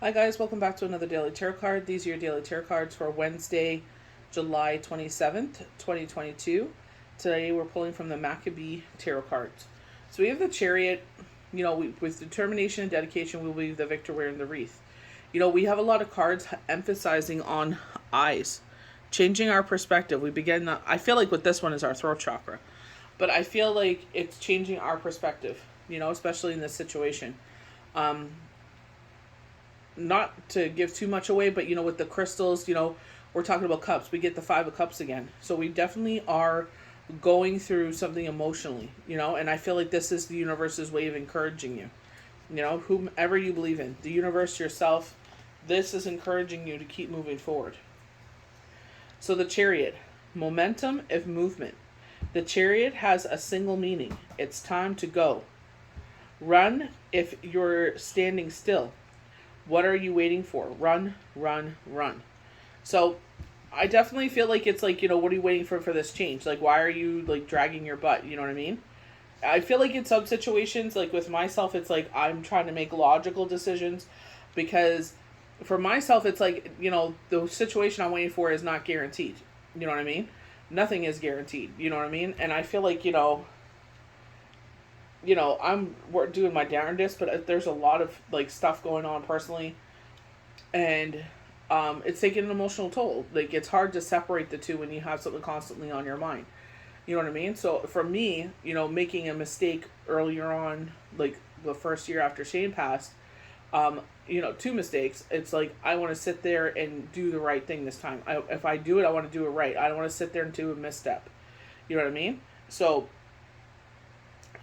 Hi guys, welcome back to another daily tarot card. These are your daily tarot cards for Wednesday, July 27th, 2022. Today we're pulling from the Maccabee tarot cards. So we have the Chariot. With determination and dedication, we will be the victor wearing the wreath. We have a lot of cards emphasizing on eyes, changing our perspective. I feel like with this one is our throat chakra, but I feel like it's changing our perspective, especially in this situation. Um, Not to give too much away, but with the crystals, we're talking about cups. We get the 5 of cups again. So we definitely are going through something emotionally, and I feel like this is the universe's way of encouraging you. Whomever you believe in, the universe, yourself, this is encouraging you to keep moving forward. So the Chariot, momentum of movement. The Chariot has a single meaning. It's time to go. Run if you're standing still. What are you waiting for? Run, run, run. So I definitely feel like it's like, what are you waiting for this change? Like, why are you like dragging your butt? You know what I mean? I feel like in some situations, like with myself, it's like I'm trying to make logical decisions because for myself, it's like, the situation I'm waiting for is not guaranteed. You know what I mean? Nothing is guaranteed. You know what I mean? And I feel like, we're doing my darndest, but there's a lot of like stuff going on personally, and it's taking an emotional toll. Like it's hard to separate the two when you have something constantly on your mind. You know what I mean? So for me, making a mistake earlier on, like the first year after Shane passed, 2 mistakes. It's like I want to sit there and do the right thing this time. If I do it, I want to do it right. I don't want to sit there and do a misstep. You know what I mean? So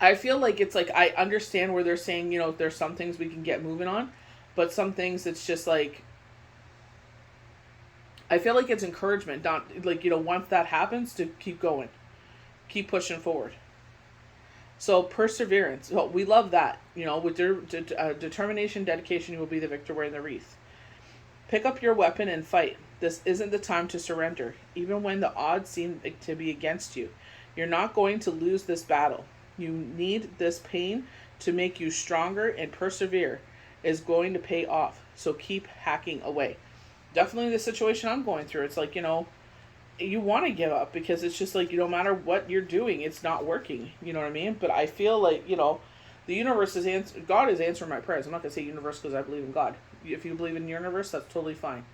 I feel like it's like I understand where they're saying, there's some things we can get moving on, but some things it's just like I feel like it's encouragement, not like, once that happens to keep going, keep pushing forward. So perseverance, well, we love that, with determination, dedication, you will be the victor wearing the wreath. Pick up your weapon and fight. This isn't the time to surrender, even when the odds seem to be against you. You're not going to lose this battle. You need this pain to make you stronger, and persevere is going to pay off. So keep hacking away. Definitely the situation I'm going through. It's like, you want to give up because it's just like, no matter what you're doing, it's not working. You know what I mean? But I feel like, the universe God is answering my prayers. I'm not going to say universe because I believe in God. If you believe in the universe, that's totally fine.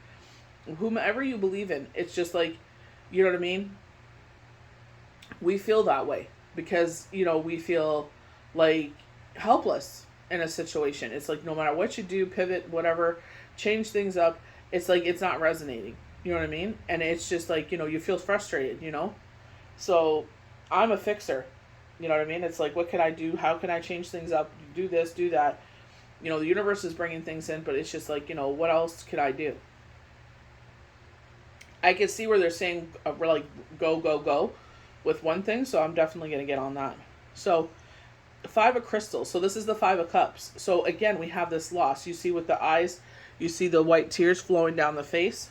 Whomever you believe in, it's just like, you know what I mean? We feel that way because, we feel like helpless in a situation. It's like no matter what you do, pivot, whatever, change things up, it's like it's not resonating. You know what I mean? And it's just like, you feel frustrated. So I'm a fixer. You know what I mean? It's like, what can I do? How can I change things up? Do this, do that. The universe is bringing things in, but it's just like, what else can I do? I can see where they're saying, we're like, go, go, go with one thing, so I'm definitely going to get on that. So, 5 of crystals. So, this is the 5 of cups. So, again, we have this loss. You see with the eyes, you see the white tears flowing down the face.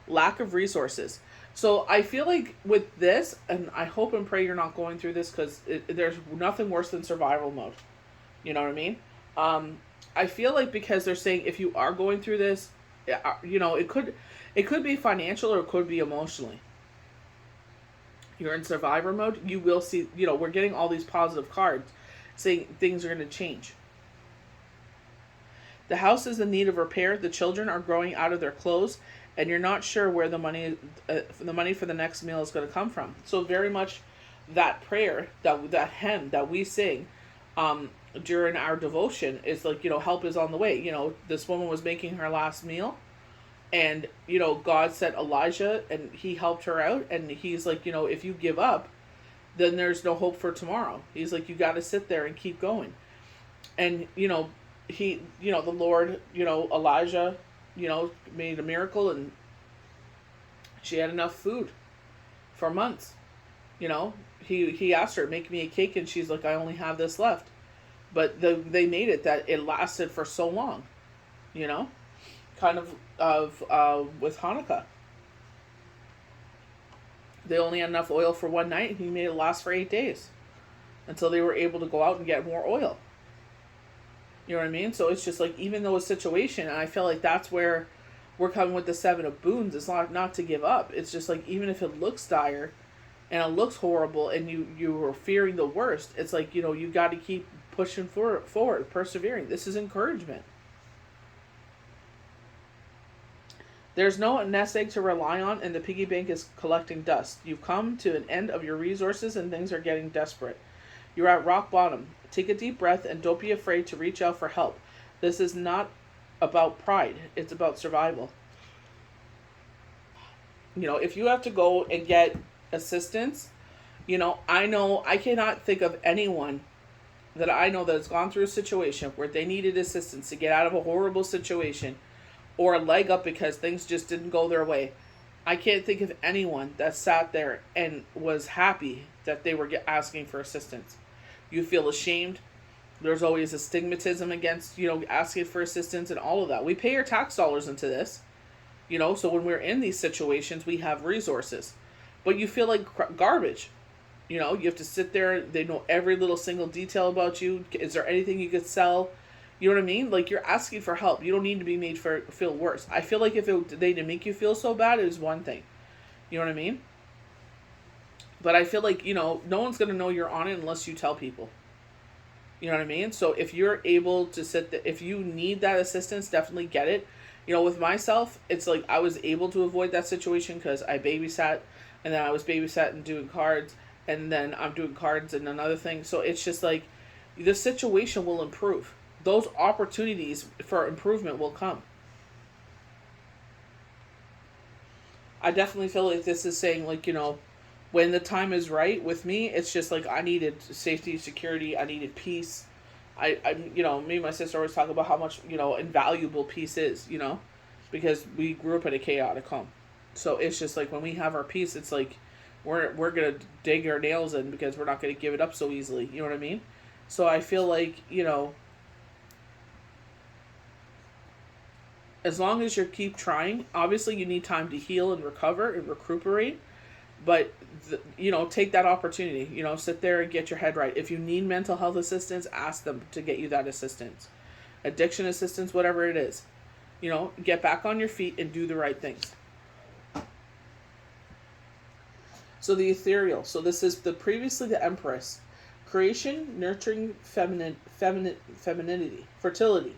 Lack of resources. So, I feel like with this, and I hope and pray you're not going through this because there's nothing worse than survival mode. You know what I mean? I feel like because they're saying if you are going through this, it could be financial or it could be emotionally. You're in survivor mode. You will see. We're getting all these positive cards saying things are going to change. The house is in need of repair. The children are growing out of their clothes, and you're not sure where the money for the next meal is going to come from. So very much that prayer, that hymn that we sing during our devotion is like, help is on the way. This woman was making her last meal, and God sent Elijah and he helped her out, and he's like, if you give up, then there's no hope for tomorrow. He's like, you got to sit there and keep going. And the Lord, Elijah, made a miracle, and she had enough food for months. He asked her, make me a cake, and she's like, I only have this left. But they made it that it lasted for so long. Kind of with Hanukkah. They only had enough oil for one night, and he made it last for 8 days until they were able to go out and get more oil. You know what I mean? So it's just like, even though a situation, and I feel like that's where we're coming with the Seven of Boons. It's not to give up. It's just like, even if it looks dire and it looks horrible and you are fearing the worst, it's like, you got to keep pushing forward, persevering. This is encouragement. There's no nest egg to rely on, and the piggy bank is collecting dust. You've come to an end of your resources, and things are getting desperate. You're at rock bottom. Take a deep breath, and don't be afraid to reach out for help. This is not about pride. It's about survival. If you have to go and get assistance, I know I cannot think of anyone that I know that has gone through a situation where they needed assistance to get out of a horrible situation or a leg up because things just didn't go their way. I can't think of anyone that sat there and was happy that they were asking for assistance. You feel ashamed. There's always a stigmatism against, asking for assistance and all of that. We pay our tax dollars into this, so when we're in these situations, we have resources. But you feel like garbage. You have to sit there. They know every little single detail about you. Is there anything you could sell? You know what I mean? Like, you're asking for help. You don't need to be made feel worse. I feel like if they didn't make you feel so bad, it was one thing. You know what I mean? But I feel like, no one's going to know you're on it unless you tell people. You know what I mean? So if you're able to if you need that assistance, definitely get it. With myself, it's like I was able to avoid that situation because I babysat, and then I was babysatting doing cards, and then I'm doing cards and another thing. So it's just like, the situation will improve. Those opportunities for improvement will come. I definitely feel like this is saying, like, when the time is right with me, it's just like, I needed safety, security, I needed peace. Me and my sister always talk about how much, invaluable peace is, because we grew up in a chaotic home. So it's just like, when we have our peace, it's like, we're going to dig our nails in because we're not going to give it up so easily. You know what I mean? So I feel like, as long as you keep trying, obviously you need time to heal and recover and recuperate, but take that opportunity. Sit there and get your head right. If you need mental health assistance, ask them to get you that assistance, addiction assistance, whatever it is. Get back on your feet and do the right things. So the ethereal. So this is previously the Empress. Creation, nurturing, femininity, fertility.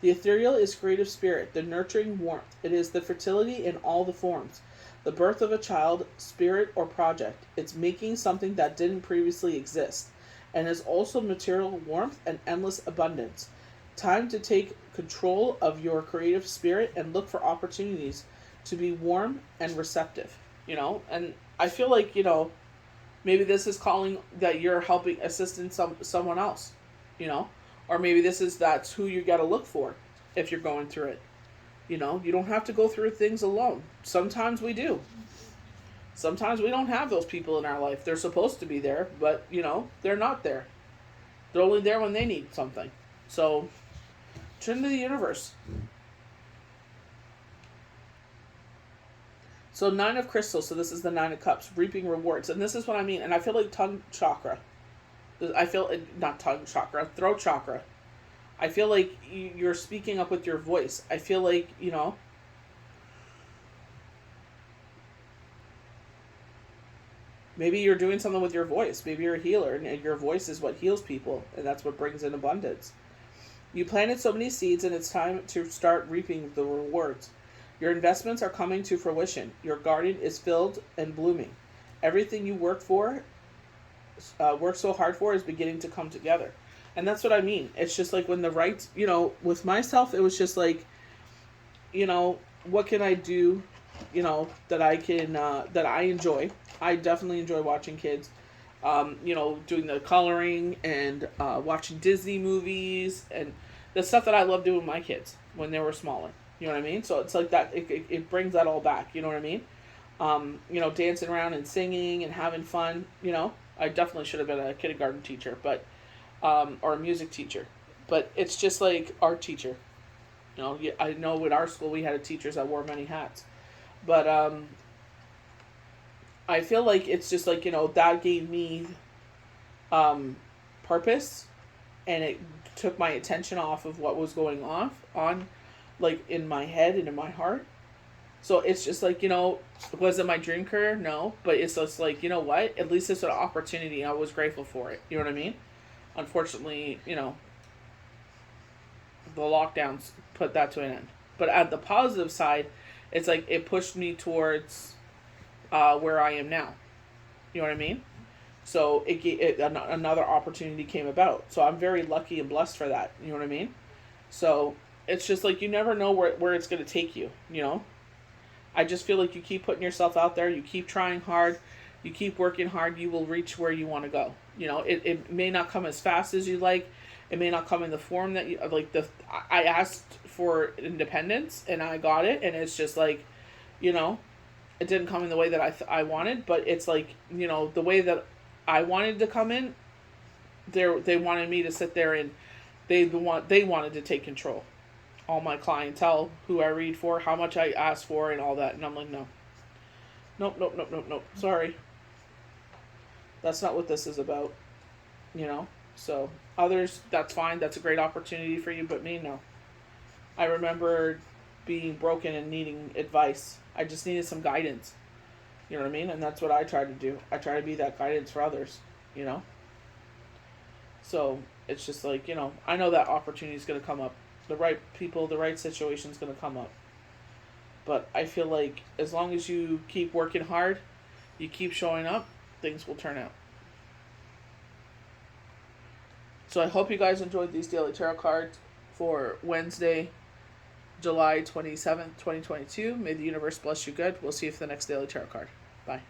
The ethereal is creative spirit, the nurturing warmth. It is the fertility in all the forms. The birth of a child, spirit, or project. It's making something that didn't previously exist, and is also material warmth and endless abundance. Time to take control of your creative spirit and look for opportunities to be warm and receptive. And I feel like, maybe this is calling that you're helping, assisting someone else, or maybe that's who you got to look for if you're going through it. You don't have to go through things alone. Sometimes we do. Sometimes we don't have those people in our life. They're supposed to be there, but, they're not there. They're only there when they need something. So, turn to the universe. So, 9 of Crystals. So, this is the 9 of Cups. Reaping rewards. And this is what I mean. And I feel like tongue chakra. Not tongue chakra. Throat chakra. I feel like you're speaking up with your voice. I feel like, maybe you're doing something with your voice. Maybe you're a healer, and your voice is what heals people, and that's what brings in abundance. You planted so many seeds, and it's time to start reaping the rewards. Your investments are coming to fruition. Your garden is filled and blooming. Everything you work so hard for is beginning to come together. And that's what I mean. It's just like, when the right, with myself, it was just like, what can I do, that I can, that I enjoy. I definitely enjoy watching kids, doing the coloring and watching Disney movies and the stuff that I love doing with my kids when they were smaller. You know what I mean? So it's like that, it brings that all back. You know what I mean? Dancing around and singing and having fun. I definitely should have been a kindergarten teacher, but or a music teacher, but it's just like art teacher. I know in our school we had teachers that wore many hats, but I feel like it's just like, that gave me purpose, and it took my attention off of what was going on like in my head and in my heart. So it's just like, was it my dream career? No, but it's just like, you know what? At least it's an opportunity. I was grateful for it. You know what I mean? Unfortunately, the lockdowns put that to an end. But at the positive side, it's like it pushed me towards where I am now. You know what I mean? So another opportunity came about. So I'm very lucky and blessed for that. You know what I mean? So it's just like you never know where it's going to take you, I just feel like you keep putting yourself out there, you keep trying hard, you keep working hard, you will reach where you want to go. It may not come as fast as you like. It may not come in the form that you like. I asked for independence and I got it, and it's just like, it didn't come in the way that I wanted, but it's like, the way that I wanted to come in, they wanted me to sit there and they wanted to take control. All my clientele, who I read for, how much I ask for, and all that, and I'm like, no. Nope. Sorry. That's not what this is about. So others, that's fine. That's a great opportunity for you, but me, no. I remember being broken and needing advice. I just needed some guidance. You know what I mean? And that's what I try to do. I try to be that guidance for others, So it's just like, I know that opportunity is going to come up. The right people, the right situation is going to come up. But I feel like as long as you keep working hard, you keep showing up, things will turn out. So I hope you guys enjoyed these daily tarot cards for Wednesday, July 27th, 2022. May the universe bless you good. We'll see you for the next daily tarot card. Bye.